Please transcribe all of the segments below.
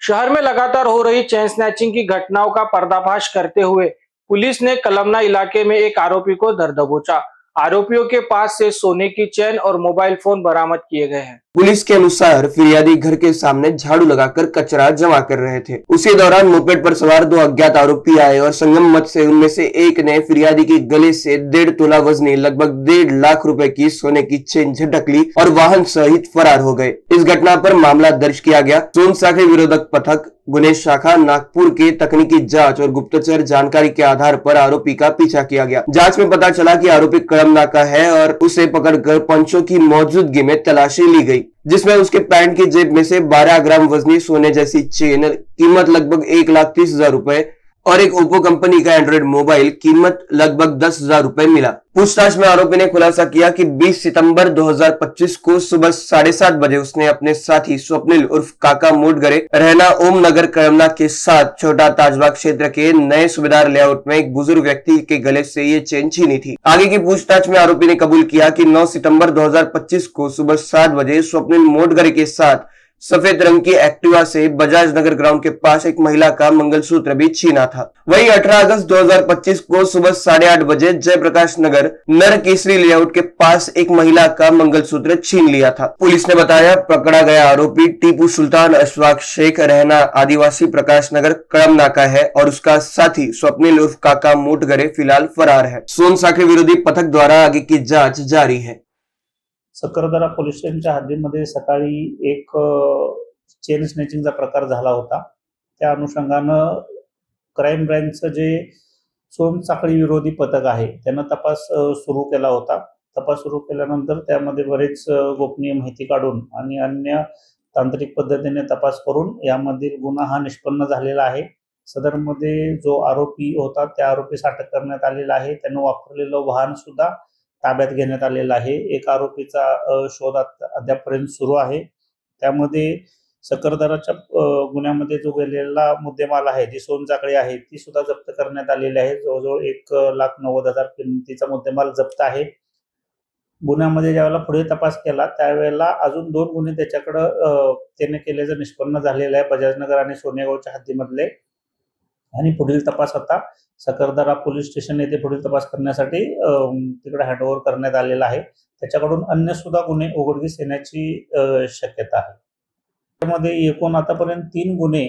शहर में लगातार हो रही चेन स्नैचिंग की घटनाओं का पर्दाफाश करते हुए पुलिस ने कलमना इलाके में एक आरोपी को धर दबोचा। आरोपियों के पास से सोने की चेन और मोबाइल फोन बरामद किए गए हैं। पुलिस के अनुसार फिरियादी घर के सामने झाड़ू लगाकर कचरा जमा कर रहे थे। उसी दौरान मोपेड पर सवार दो अज्ञात आरोपी आए और संगम मत से उनमें से एक ने फिरियादी के गले से 1.5 तोला वजनी लगभग 1.5 लाख रुपए की सोने की चेन झटक ली और वाहन सहित फरार हो गए। इस घटना पर मामला दर्ज किया गया। सोन साखी विरोधक पथक गुने शाखा नागपुर के तकनीकी जांच और गुप्तचर जानकारी के आधार पर आरोपी का पीछा किया गया। जांच में पता चला कि आरोपी कड़मना का है और उसे पकड़कर पंचों की मौजूदगी में तलाशी ली गई, जिसमें उसके पैंट की जेब में से 12 ग्राम वजनी सोने जैसी चेन कीमत लगभग 1,30,000 रुपए और एक ओप्पो कंपनी का एंड्रॉइड मोबाइल कीमत लगभग 10,000 रुपए मिला। पूछताछ में आरोपी ने खुलासा किया कि 20 सितंबर 2025 को सुबह 7:30 बजे उसने अपने साथी स्वप्निल उर्फ काका मोटगरे रहना ओम नगर कड़मना के साथ छोटा ताजबाग क्षेत्र के नए सुबेदार लेआउट में एक बुजुर्ग व्यक्ति के गले से ये चेन छीनी थी। आगे की पूछताछ में आरोपी ने कबूल किया कि 9 सितंबर 2025 को सुबह 7 बजे स्वप्निल मोटगरे के साथ सफेद रंग की एक्टिवा से बजाज नगर ग्राउंड के पास एक महिला का मंगलसूत्र भी छीना था। वहीं 18 अगस्त 2025 को सुबह 8:30 बजे जयप्रकाश नगर नर केसरी लेआउट के पास एक महिला का मंगलसूत्र छीन लिया था। पुलिस ने बताया पकड़ा गया आरोपी टीपू सुल्तान अशफाक शेख रहना आदिवासी प्रकाश नगर कड़मना का है और उसका साथी स्वप्निल उर्फ काका मोटगरे फिलहाल फरार है। सोन साखळी विरोधी पथक द्वारा आगे की जांच जारी है। सकरदरा पोलीस स्टेशनच्या हद्दीमध्ये सकाळी एक चेन स्नॅचिंगचा प्रकार झाला होता। त्या अनुषंगानं क्राईम ब्रँचचं जे सोन साखळी विरोधी पथक आहे त्यानं तपास सुरू केला होता। तपास सुरू केल्यानंतर त्यामध्ये बरेच गोपनीय माहिती काढून आणि अन्य तांत्रिक पद्धतीने तपास करून यामधील गुन्हा हा निष्पन्न झालेला आहे। सदरमध्ये जो आरोपी होता त्या आरोपीस अटक करण्यात आलेला आहे। त्यानं वापरलेलं वाहन सुद्धा ताब्यात घेण्यात आलेला आहे। एक आरोपीचा शोध अद्यापपर्यंत सुरू आहे। त्यामध्ये सकरदराच्या गुन्ह्यामध्ये जो गेलेला मुद्देमाल आहे जी सोनसाखळी आहे ती सुद्धा जप्त करण्यात आलेली आहे। जवळजवळ 1,90,000 किमतीचा मुद्देमाल जप्त आहे। गुन्ह्यामध्ये ज्यावेळेला पुढे तपास केला त्यावेळेला अजून 2 गुन्हे त्याच्याकडे त्याने केल्याचं निष्पन्न झालेलं आहे, बजाजनगर आणि सोनेगावच्या हद्दीमधले। आणि पुढील तपास आता सकरदरा पोलीस स्टेशन येथे पुढील तपास करण्यासाठी तिकडे हँडओव्हर करण्यात आलेला आहे। त्याच्याकडून अन्य सुद्धा गुन्हे उघडकीस येण्याची शक्यता आहे। त्यामध्ये एकूण आतापर्यंत 3 गुन्हे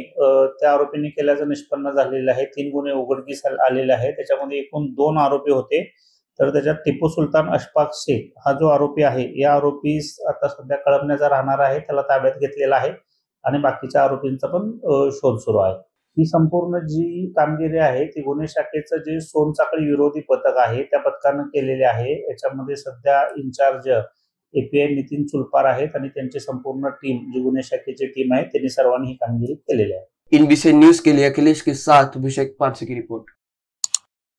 त्या आरोपींनी केल्याचं निष्पन्न झालेलं आहे। 3 गुन्हे उघडकीस आलेले आहेत। त्याच्यामध्ये एकूण 2 आरोपी होते। तर त्याच्यात टीपू सुलतान अशफाक शेख हा जो आरोपी आहे या आरोपीस आता सध्या कळमण्याचा राहणार आहे, त्याला ताब्यात घेतलेला आहे आणि बाकीच्या आरोपींचा पण शोध सुरू आहे। ही संपूर्ण जी कामगिरी आहे ती गुन्हे शाखेचं जे सोन साखळी विरोधी पथक आहे त्या पथकानं केलेले आहे। याच्यामध्ये सध्या इन्चार्ज एपीआय नितीन चुलपार आहेत आणि त्यांची संपूर्ण टीम जी गुन्हे शाखेची टीम आहे त्यांनी सर्वांनी ही कामगिरी केलेली आहे। इन विषय न्यूज के लिए अखिलेश के साथ अभिषेक पारसे की रिपोर्ट।